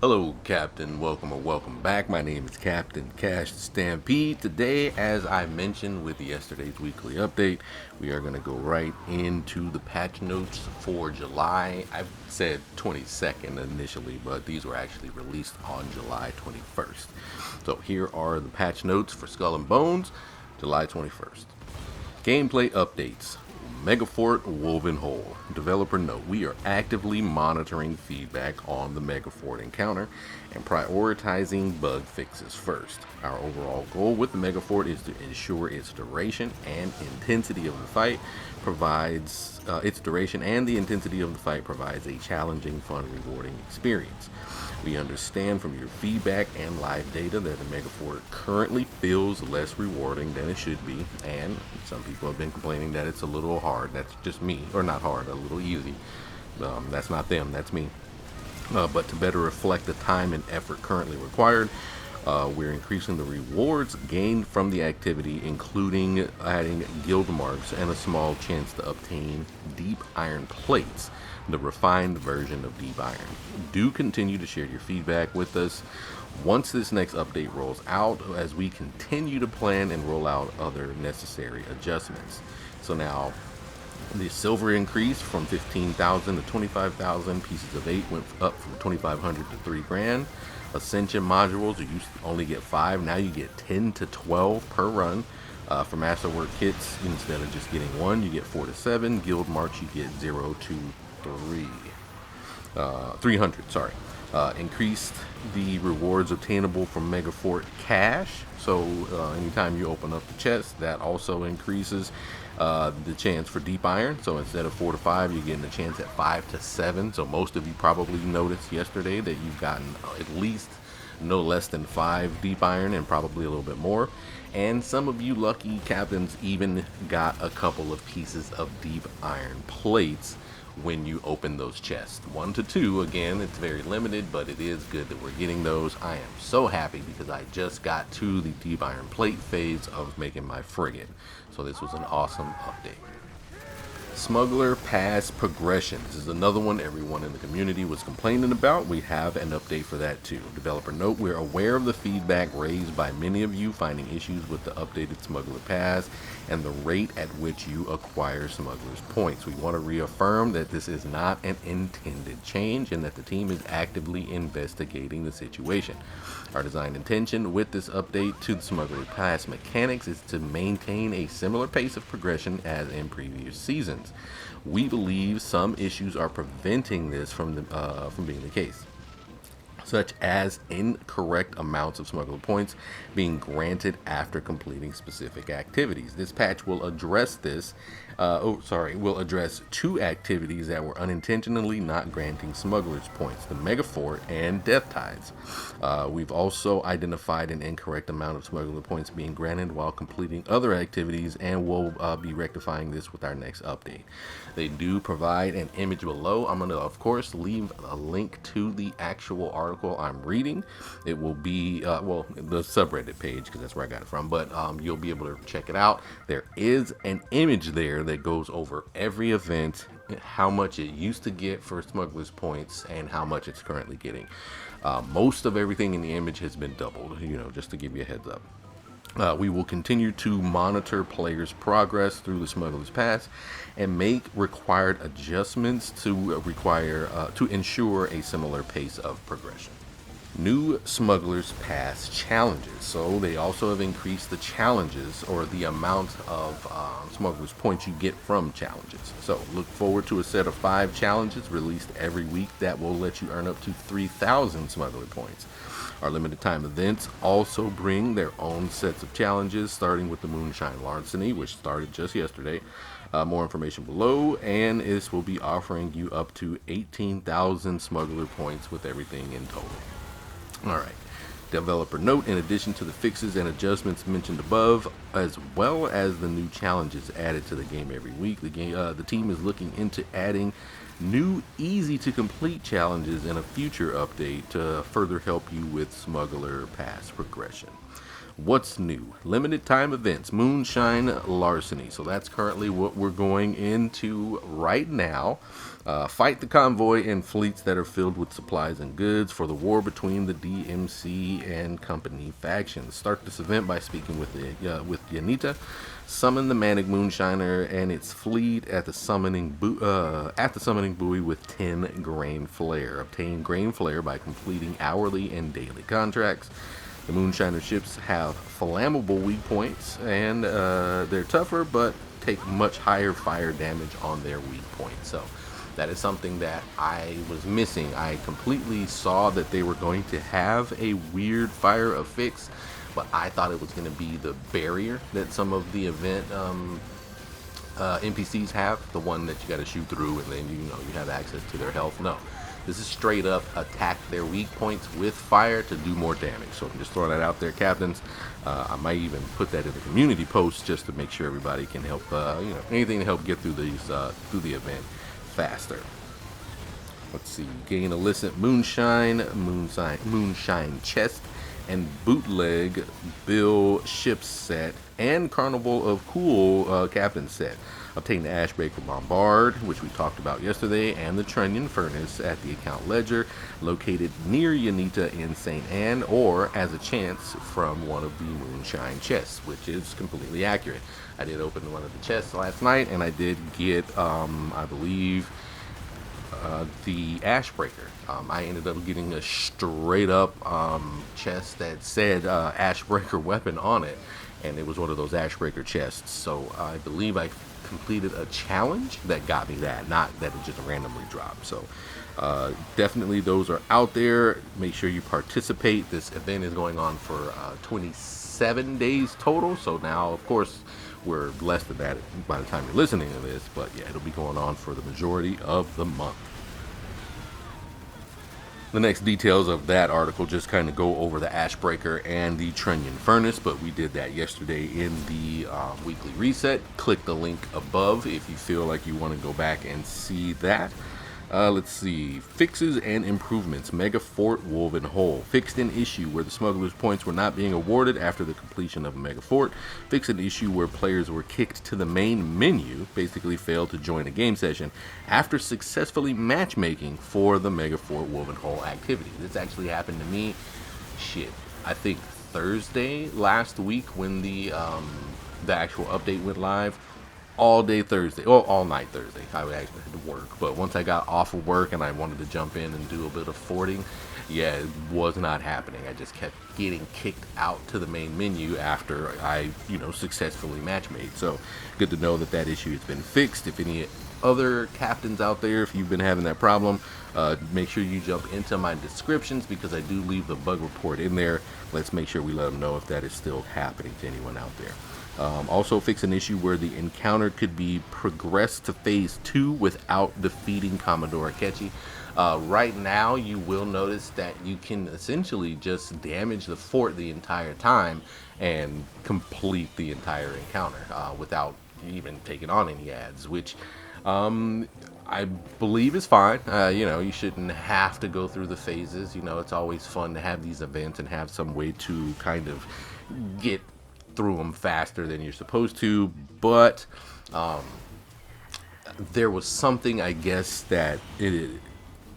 Hello, Captain. Welcome or welcome back. My name is Captain Cash Stampede. Today, as I mentioned with yesterday's weekly update, we are going to go right into the patch notes for July. I said 22nd initially, but these were actually released on July 21st. So here are the patch notes for Skull and Bones, July 21st. Gameplay updates. Megafort Woven Whole. Developer note, we are actively monitoring feedback on the Megafort encounter and prioritizing bug fixes first. Our overall goal with the Megafort is to ensure its duration and intensity of the fight provides a challenging, fun, rewarding experience. We understand from your feedback and live data that the Megafort currently feels less rewarding than it should be, and some people have been complaining that it's a little hard. That's just me, or not hard, a little easy. That's not them, that's me. But to better reflect the time and effort currently required, we're increasing the rewards gained from the activity, including adding guild marks and a small chance to obtain deep iron plates, the refined version of deep iron. Do continue to share your feedback with us once this next update rolls out, as we continue to plan and roll out other necessary adjustments. So now, the silver increase from 15,000 to 25,000 pieces of 8 went up from 2,500 to 3 grand. Ascension modules, you used to only get 5, now you get 10 to 12 per run. For masterwork kits, instead of just getting 1, you get 4 to 7. Guild marks, you get 0 to 300. Sorry. Increased the rewards obtainable from Megafort cash. So anytime you open up the chest, that also increases the chance for deep iron. So instead of 4 to 5, you're getting a chance at 5 to 7. So most of you probably noticed yesterday that you've gotten at least no less than 5 deep iron, and probably a little bit more. And some of you lucky captains even got a couple of pieces of deep iron plates when you open those chests. 1 to 2, again, it's very limited, but it is good that we're getting those. I am so happy because I just got to the deep iron plate phase of making my frigate. So this was an awesome update. Smuggler Pass progression. This is another one everyone in the community was complaining about. We have an update for that too. Developer note, we're aware of the feedback raised by many of you finding issues with the updated Smuggler Pass and the rate at which you acquire Smuggler's points. We want to reaffirm that this is not an intended change and that the team is actively investigating the situation. Our design intention with this update to the Smuggler Pass mechanics is to maintain a similar pace of progression as in previous seasons. We believe some issues are preventing this from being the case, such as incorrect amounts of smuggler points being granted after completing specific activities. This patch will address this. Will address 2 activities that were unintentionally not granting smugglers points: the Megafort and Death Tides. We've also identified an incorrect amount of smuggler points being granted while completing other activities, and we'll be rectifying this with our next update. They do provide an image below. I'm going to, of course, leave a link to the actual article I'm reading. It will be, the subreddit page, because that's where I got it from, but you'll be able to check it out. There is an image there that goes over every event, how much it used to get for smugglers points, and how much it's currently getting. Most of everything in the image has been doubled, just to give you a heads up. We will continue to monitor players' progress through the Smuggler's Pass and make required adjustments to ensure a similar pace of progression. New Smuggler's Pass challenges. So they also have increased the challenges, or the amount of Smuggler's points you get from challenges. So look forward to a set of 5 challenges released every week that will let you earn up to 3,000 Smuggler points. Our limited time events also bring their own sets of challenges, starting with the Moonshine Larceny, which started just yesterday. More information below, and this will be offering you up to 18,000 Smuggler points with everything in total. Alright, developer note, in addition to the fixes and adjustments mentioned above, as well as the new challenges added to the game every week, the team is looking into adding new easy to complete challenges in a future update to further help you with Smuggler Pass progression. What's new? Limited time events, Moonshine Larceny. So that's currently what we're going into right now. Fight the convoy and fleets that are filled with supplies and goods for the war between the DMC and company factions. Start this event by speaking with Yanita. Summon the Manic Moonshiner and its fleet at the summoning buoy with 10 grain flare. Obtain grain flare by completing hourly and daily contracts. The Moonshiner ships have flammable weak points, and they're tougher, but take much higher fire damage on their weak points. So that is something that I was missing. I completely saw that they were going to have a weird fire affix, but I thought it was going to be the barrier that some of the event NPCs have, the one that you got to shoot through, and then you have access to their health. No, this is straight up attack their weak points with fire to do more damage. So I'm just throwing that out there, captains. I might even put that in the community post just to make sure everybody can help, anything to help get through these through the event faster. Let's see, gain illicit moonshine chest, and bootleg Bill ship set, and Carnival of Cool captain set. Obtain the Ashbreaker Bombard, which we talked about yesterday, and the Trunnion Furnace at the account ledger, located near Yanita in St. Anne, or as a chance from one of the Moonshine chests, which is completely accurate. I did open one of the chests last night, and I did get, I believe, the Ashbreaker. I ended up getting a straight up chest that said Ashbreaker weapon on it, and it was one of those Ashbreaker chests. So I believe I completed a challenge that got me that, not that it just randomly dropped. So definitely those are out there. Make sure you participate. This event is going on for 27 days total. So now, of course, we're less than that by the time you're listening to this, but yeah, it'll be going on for the majority of the month. The next details of that article just kind of go over the Ashbreaker and the Trunnion Furnace, but we did that yesterday in the weekly reset. Click the link above if you feel like you want to go back and see that. Let's see. Fixes and improvements. Mega Fort Woven Hole. Fixed an issue where the smugglers' points were not being awarded after the completion of a Mega Fort. Fixed an issue where players were kicked to the main menu, basically failed to join a game session, after successfully matchmaking for the Mega Fort Woven Hole activity. This actually happened to me, I think Thursday last week when the actual update went live. All day Thursday, well, all night Thursday. I actually had to work, but once I got off of work and I wanted to jump in and do a bit of forting, yeah, it was not happening. I just kept getting kicked out to the main menu after I, successfully matchmade. So good to know that that issue has been fixed. If any other captains out there, if you've been having that problem, make sure you jump into my descriptions because I do leave the bug report in there. Let's make sure we let them know if that is still happening to anyone out there. Also fix an issue where the encounter could be progressed to phase 2 without defeating Commodore Akechi. Right now you will notice that you can essentially just damage the fort the entire time and complete the entire encounter without even taking on any ads, which I believe is fine. You shouldn't have to go through the phases. It's always fun to have these events and have some way to kind of get through them faster than you're supposed to, but there was something, I guess, that it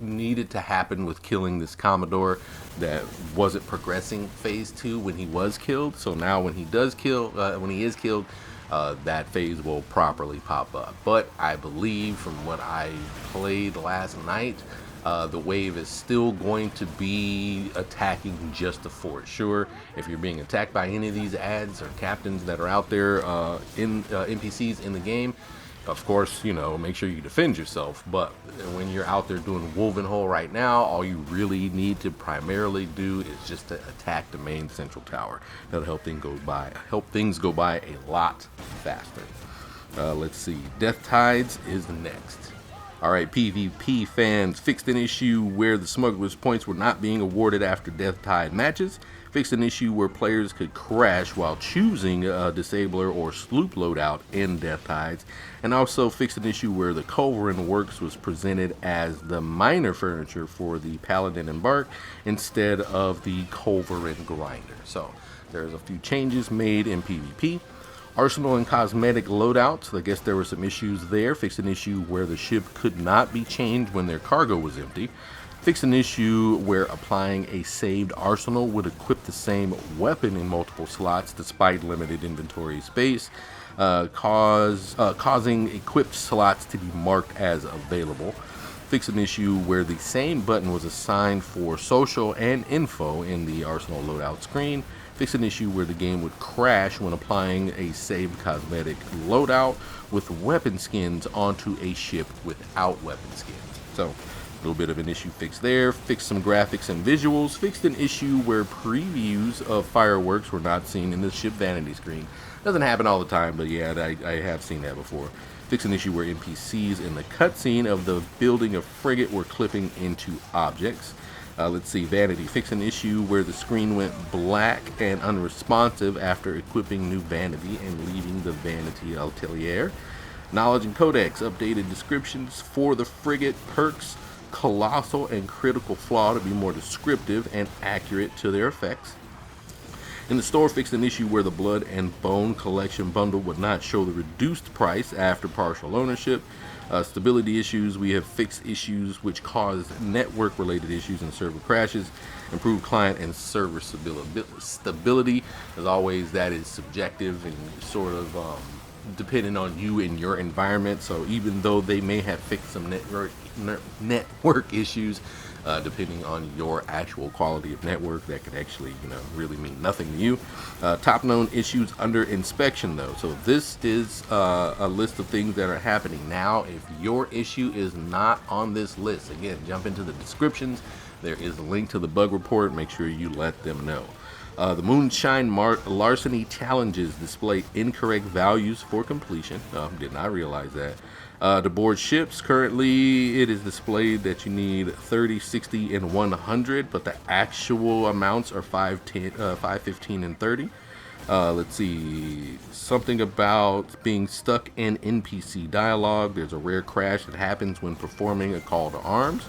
needed to happen with killing this Commodore that wasn't progressing phase 2 when he was killed. So now when he is killed, that phase will properly pop up. But I believe from what I played last night, the wave is still going to be attacking just the fort. Sure, if you're being attacked by any of these ads or captains that are out there in NPCs in the game, of course, make sure you defend yourself. But when you're out there doing Woven Hole right now, all you really need to primarily do is just to attack the main central tower. That'll help things go by a lot faster. Let's see. Death Tides is next. Alright, PvP fans fixed an issue where the smugglers' points were not being awarded after death tide matches. Fixed an issue where players could crash while choosing a disabler or sloop loadout in death tides. And also fixed an issue where the culverin works was presented as the minor furniture for the paladin embark instead of the culverin grinder. So there's a few changes made in PvP. Arsenal and cosmetic loadouts, I guess there were some issues there. Fixed an issue where the ship could not be changed when their cargo was empty. Fixed an issue where applying a saved arsenal would equip the same weapon in multiple slots despite limited inventory space, causing equipped slots to be marked as available. Fixed an issue where the same button was assigned for social and info in the arsenal loadout screen. Fix an issue where the game would crash when applying a saved cosmetic loadout with weapon skins onto a ship without weapon skins. So, a little bit of an issue fixed there. Fixed some graphics and visuals. Fixed an issue where previews of fireworks were not seen in the ship vanity screen. Doesn't happen all the time, but yeah, I have seen that before. Fixed an issue where NPCs in the cutscene of the building a frigate were clipping into objects. Let's see, vanity. Fix an issue where the screen went black and unresponsive after equipping new vanity and leaving the vanity atelier. Knowledge and codex. Updated descriptions for the frigate perks, colossal and critical flaw to be more descriptive and accurate to their effects. In the store, fixed an issue where the blood and bone collection bundle would not show the reduced price after partial ownership. Stability issues, we have fixed issues which caused network related issues and server crashes. Improved client and server stability. As always, that is subjective and sort of depending on you and your environment. So even though they may have fixed some network issues, depending on your actual quality of network, that could actually, really mean nothing to you. Top known issues under inspection, though. So this is a list of things that are happening now. If your issue is not on this list, again, jump into the descriptions. There is a link to the bug report. Make sure you let them know. The Moonshine Larceny challenges display incorrect values for completion. Did not realize that. To board ships, currently it is displayed that you need 30, 60, and 100, but the actual amounts are 5, 15, and 30. Let's see, something about being stuck in NPC dialogue. There's a rare crash that happens when performing a call to arms.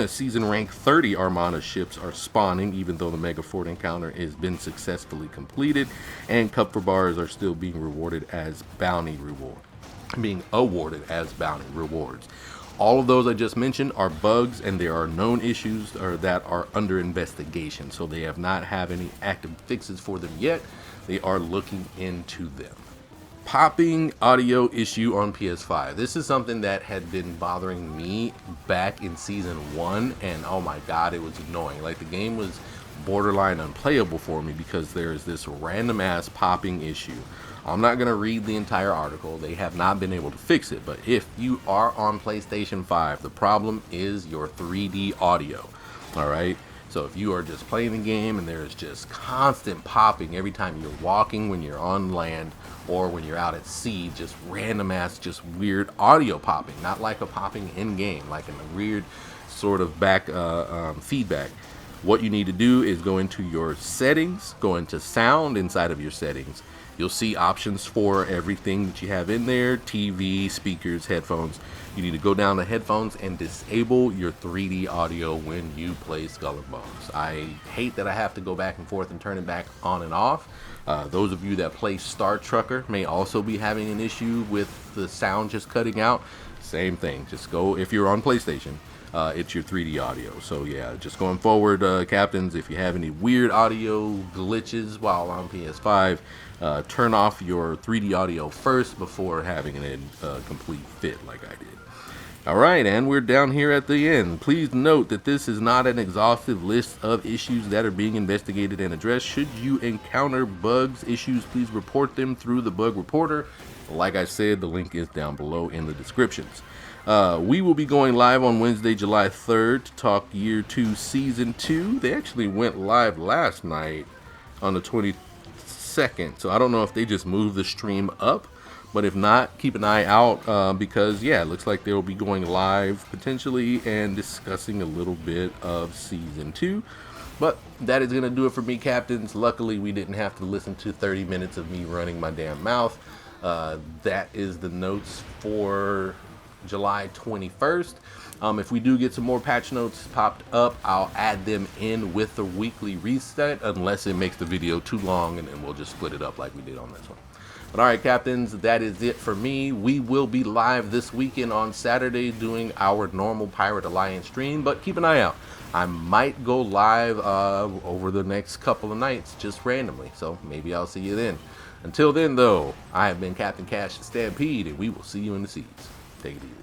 Season rank 30 Armada ships are spawning even though the Mega Fort encounter has been successfully completed, and Cup for bars are still being awarded as bounty rewards. All of those I just mentioned are bugs, and there are known issues that are under investigation, so they have not had any active fixes for them yet. They are looking into them. Popping audio issue on PS5. This is something that had been bothering me back in season 1, and oh my god, it was annoying. Like, the game was borderline unplayable for me because there's this random ass popping issue. I'm not going to read the entire article. They have not been able to fix it, but if you are on PlayStation 5, the problem is your 3D audio. Alright? So if you are just playing the game and there's just constant popping every time you're walking, when you're on land, or when you're out at sea, just random ass, just weird audio popping. Not like a popping in game, like in a weird sort of back feedback. What you need to do is go into your settings, go into sound inside of your settings. You'll see options for everything that you have in there: TV, speakers, headphones. You need to go down to headphones and disable your 3D audio when you play Skull and Bones. I hate that I have to go back and forth and turn it back on and off. Those of you that play Star Trucker may also be having an issue with the sound just cutting out. Same thing. Just go, if you're on PlayStation, it's your 3D audio. So yeah, just going forward, captains, if you have any weird audio glitches while on PS5, turn off your 3D audio first before having it in complete fit like I did. Alright, and we're down here at the end. Please note that this is not an exhaustive list of issues that are being investigated and addressed. Should you encounter bugs, issues, please report them through the bug reporter. Like I said, the link is down below in the descriptions. We will be going live on Wednesday, July 3rd to talk Year 2 Season 2. They actually went live last night on the 22nd, so I don't know if they just moved the stream up, But if not, keep an eye out because, yeah, it looks like they'll be going live potentially and discussing a little bit of Season 2. But that is going to do it for me, Captains. Luckily, we didn't have to listen to 30 minutes of me running my damn mouth. That is the notes for July 21st. If we do get some more patch notes popped up, I'll add them in with the weekly reset, unless it makes the video too long, and then we'll just split it up like we did on this one. But all right, Captains, that is it for me. We will be live this weekend on Saturday doing our normal Pirate Alliance stream, but keep an eye out. I might go live over the next couple of nights, just randomly, so maybe I'll see you then. Until then, though, I have been Captain Cash the Stampede, and we will see you in the seas. Take it easy.